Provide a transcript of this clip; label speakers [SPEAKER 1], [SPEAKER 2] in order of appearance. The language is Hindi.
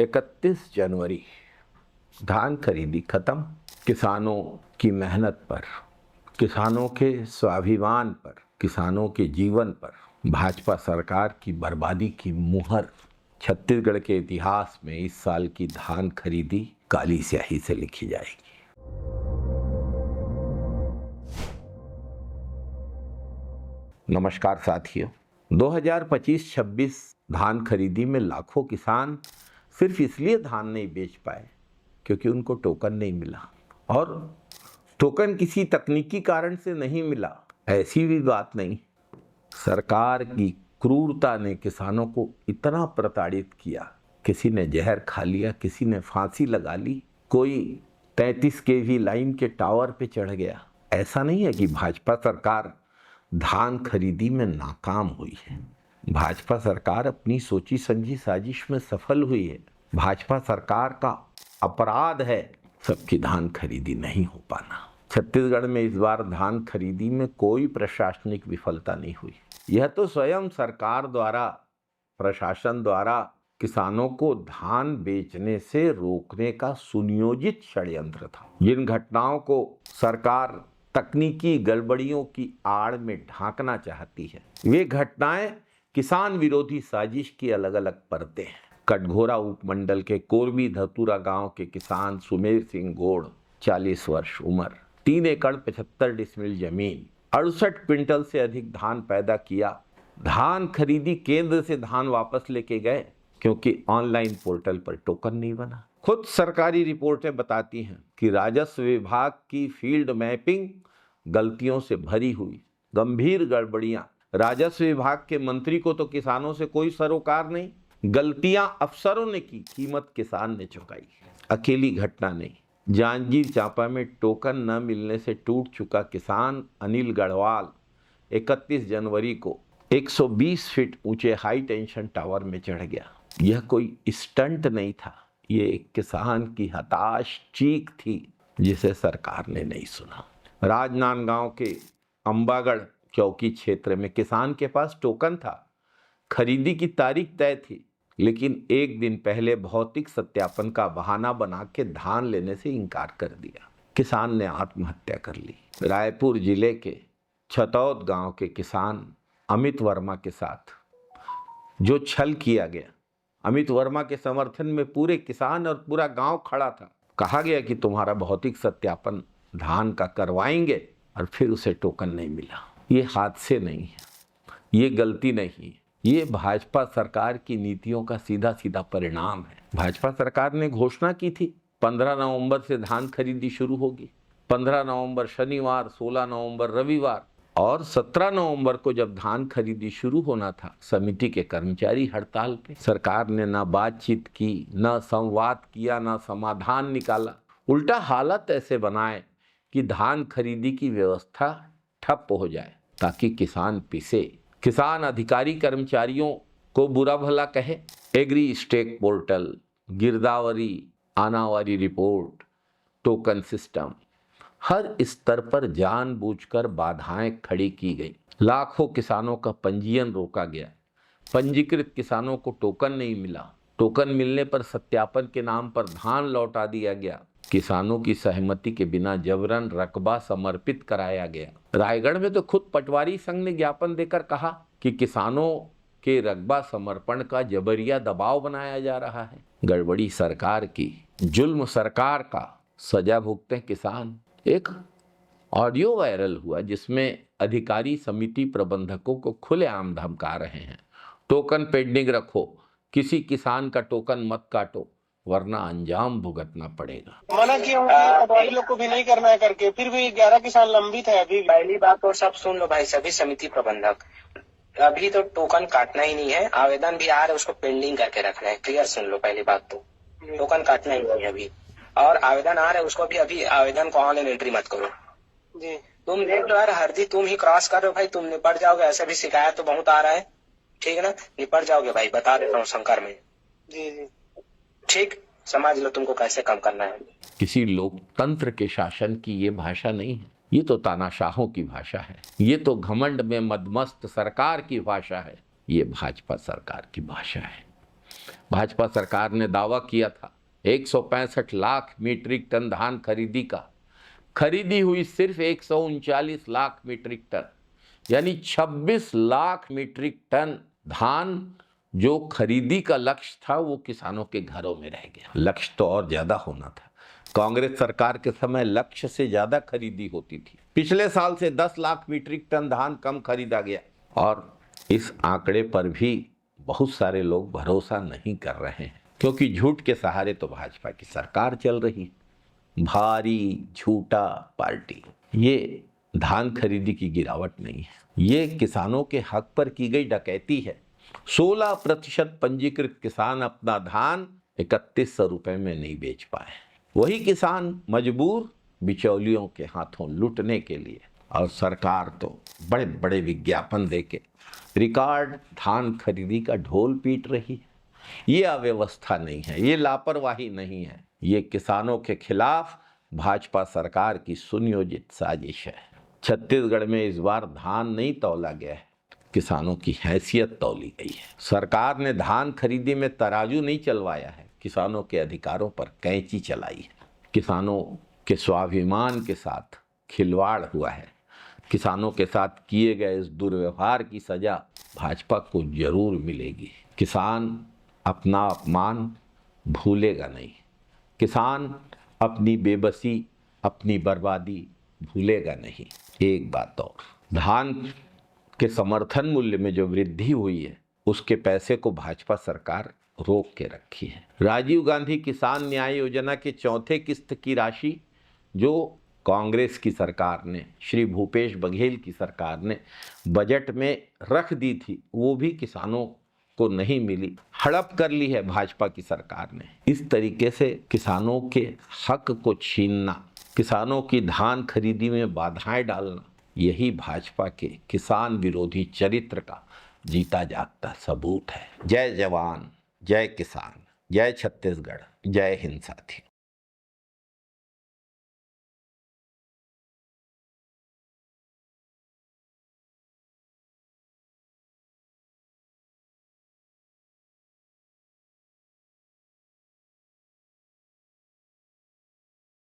[SPEAKER 1] 31 जनवरी धान खरीदी खत्म। किसानों की मेहनत पर, किसानों के स्वाभिमान पर, किसानों के जीवन पर भाजपा सरकार की बर्बादी की मुहर छत्तीसगढ़ के इतिहास में इस साल की धान खरीदी काली स्याही से लिखी जाएगी। नमस्कार साथियों, 2025-26 धान खरीदी में लाखों किसान सिर्फ इसलिए धान नहीं बेच पाए क्योंकि उनको टोकन नहीं मिला, और टोकन किसी तकनीकी कारण से नहीं मिला ऐसी भी बात नहीं। सरकार की क्रूरता ने किसानों को इतना प्रताड़ित किया, किसी ने जहर खा लिया, किसी ने फांसी लगा ली, कोई 33 केवी लाइन के टावर पे चढ़ गया। ऐसा नहीं है कि भाजपा सरकार धान खरीदी में नाकाम हुई है। भाजपा सरकार अपनी सोची समझी साजिश में सफल हुई है। भाजपा सरकार का अपराध है सबकी धान खरीदी नहीं हो पाना। छत्तीसगढ़ में इस बार धान खरीदी में कोई प्रशासनिक विफलता नहीं हुई। यह तो स्वयं सरकार द्वारा, प्रशासन द्वारा किसानों को धान बेचने से रोकने का सुनियोजित षड्यंत्र था। जिन घटनाओं को सरकार तकनीकी गड़बड़ियों की आड़ में ढांकना चाहती है, वे घटनाएं किसान विरोधी साजिश की अलग अलग परतें हैं। कटघोरा उपमंडल के कोरबी धतूरा गांव के किसान सुमेर सिंह गोड़, 40 वर्ष उम्र, 3 एकड़ 75 डिसमिल जमीन, 68 क्विंटल से अधिक धान पैदा किया। धान खरीदी केंद्र से धान वापस लेके गए क्योंकि ऑनलाइन पोर्टल पर टोकन नहीं बना। खुद सरकारी रिपोर्टें बताती हैं कि राजस्व विभाग की फील्ड मैपिंग गलतियों से भरी हुई, गंभीर गड़बड़ियां। राजस्व विभाग के मंत्री को तो किसानों से कोई सरोकार नहीं, गलतियां अफसरों ने की, कीमत किसान ने चुकाई। अकेली घटना नहीं, जांजगीर चांपा में टोकन न मिलने से टूट चुका किसान अनिल गढ़वाल 31 जनवरी को 120 फीट ऊंचे हाई टेंशन टावर में चढ़ गया। यह कोई स्टंट नहीं था, ये एक किसान की हताश चीख थी जिसे सरकार ने नहीं सुना। राजनांदगांव के अंबागढ़ चौकी क्षेत्र में किसान के पास टोकन था, खरीदी की तारीख तय थी, लेकिन एक दिन पहले भौतिक सत्यापन का बहाना बना के धान लेने से इनकार कर दिया। किसान ने आत्महत्या कर ली। रायपुर जिले के छतौद गांव के किसान अमित वर्मा के साथ जो छल किया गया, अमित वर्मा के समर्थन में पूरे किसान और पूरा गांव खड़ा था। कहा गया कि तुम्हारा भौतिक सत्यापन धान का करवाएंगे, और फिर उसे टोकन नहीं मिला। ये हादसे नहीं है, ये गलती नहीं है, ये भाजपा सरकार की नीतियों का सीधा सीधा परिणाम है। भाजपा सरकार ने घोषणा की थी 15 नवंबर से धान खरीदी शुरू होगी। 15 नवंबर शनिवार, 16 नवंबर रविवार और 17 नवंबर को जब धान खरीदी शुरू होना था, समिति के कर्मचारी हड़ताल पे। सरकार ने ना बातचीत की, ना संवाद किया, ना समाधान निकाला, उल्टा हालत ऐसे बनाए कि धान खरीदी की व्यवस्था ठप हो जाए ताकि किसान पिसे। किसान अधिकारी कर्मचारियों को बुरा भला कहे। एग्री स्टेक पोर्टल, गिरदावरी, आनावारी रिपोर्ट, टोकन सिस्टम, हर स्तर पर जानबूझकर बाधाएं खड़ी की गई। लाखों किसानों का पंजीयन रोका गया। पंजीकृत किसानों को टोकन नहीं मिला। टोकन मिलने पर सत्यापन के नाम पर धान लौटा दिया गया। किसानों की सहमति के बिना जबरन रकबा समर्पित कराया गया। रायगढ़ में तो खुद पटवारी संघ ने ज्ञापन देकर कहा कि किसानों के रकबा समर्पण का जबरिया दबाव बनाया जा रहा है। गड़बड़ी सरकार की, जुल्म सरकार का, सजा भुगते किसान। एक ऑडियो वायरल हुआ जिसमें अधिकारी समिति प्रबंधकों को खुलेआम धमका रहे हैं, टोकन पेंडिंग रखो, किसी किसान का टोकन मत काटो वरना अंजाम भुगतना पड़ेगा।
[SPEAKER 2] मना किया पटवारी लोग को भी नहीं करना है करके, फिर भी 11 किसान लंबित है अभी।
[SPEAKER 3] पहली बात तो सब सुन लो भाई, सभी समिति प्रबंधक, अभी तो टोकन काटना ही नहीं है, आवेदन भी आ रहा है, उसको पेंडिंग करके रखना है। क्लियर सुन लो, पहली बात तो टोकन काटना ही नहीं है अभी, और आवेदन आ रहा है उसको भी अभी आवेदन को ऑनलाइन एंट्री मत करो
[SPEAKER 2] जी।
[SPEAKER 3] तुम देख लो यार, हरदी तुम ही क्रॉस कर रहे हो भाई, तुम निपट जाओगे। ऐसे भी शिकायत तो बहुत आ रहा है, ठीक है ना, निपट जाओगे भाई, बता देता हूँ शंकर में।
[SPEAKER 2] जी जी
[SPEAKER 3] ठीक, समझ लो तुमको कैसे कम करना है।
[SPEAKER 1] किसी लोकतंत्र के शासन की ये भाषा नहीं है, ये तो तानाशाहों की भाषा है, ये तो घमंड में मदमस्त सरकार की भाषा है, ये भाजपा सरकार की भाषा है। भाजपा सरकार ने दावा किया था 165 लाख मीट्रिक टन धान खरीदी का, खरीदी हुई सिर्फ 139 लाख मीट्रिक टन, यानी 26 लाख मीट्रिक टन धान जो खरीदी का लक्ष्य था वो किसानों के घरों में रह गया। लक्ष्य तो और ज्यादा होना था। कांग्रेस सरकार के समय लक्ष्य से ज्यादा खरीदी होती थी। पिछले साल से 10 लाख मीट्रिक टन धान कम खरीदा गया और इस आंकड़े पर भी बहुत सारे लोग भरोसा नहीं कर रहे हैं, क्योंकि झूठ के सहारे तो भाजपा की सरकार चल रही है। भारी झूठा पार्टी। ये धान खरीदी की गिरावट नहीं है, ये किसानों के हक पर की गई डकैती है। 16% पंजीकृत किसान अपना धान 3100 रुपए में नहीं बेच पाए। वही किसान मजबूर बिचौलियों के हाथों लूटने के लिए, और सरकार तो बड़े बड़े विज्ञापन देके रिकॉर्ड धान खरीदी का ढोल पीट रही है। ये अव्यवस्था नहीं है, ये लापरवाही नहीं है, ये किसानों के खिलाफ भाजपा सरकार की सुनियोजित साजिश है। छत्तीसगढ़ में इस बार धान नहीं तौला गया है, किसानों की हैसियत तौली गई है। सरकार ने धान खरीदी में तराजू नहीं चलवाया है, किसानों के अधिकारों पर कैंची चलाई है। किसानों के स्वाभिमान के साथ खिलवाड़ हुआ है। किसानों के साथ किए गए इस दुर्व्यवहार की सजा भाजपा को जरूर मिलेगी। किसान अपना अपमान भूलेगा नहीं, किसान अपनी बेबसी, अपनी बर्बादी भूलेगा नहीं। एक बात और, धान के समर्थन मूल्य में जो वृद्धि हुई है उसके पैसे को भाजपा सरकार रोक के रखी है। राजीव गांधी किसान न्याय योजना के चौथे किस्त की राशि जो कांग्रेस की सरकार ने, श्री भूपेश बघेल की सरकार ने बजट में रख दी थी, वो भी किसानों को नहीं मिली, हड़प कर ली है भाजपा की सरकार ने। इस तरीके से किसानों के हक को छीनना, किसानों की धान खरीदी में बाधाएं डालना, यही भाजपा के किसान विरोधी चरित्र का जीता जागता सबूत है। जय जवान, जय किसान, जय छत्तीसगढ़, जय हिंद साथी।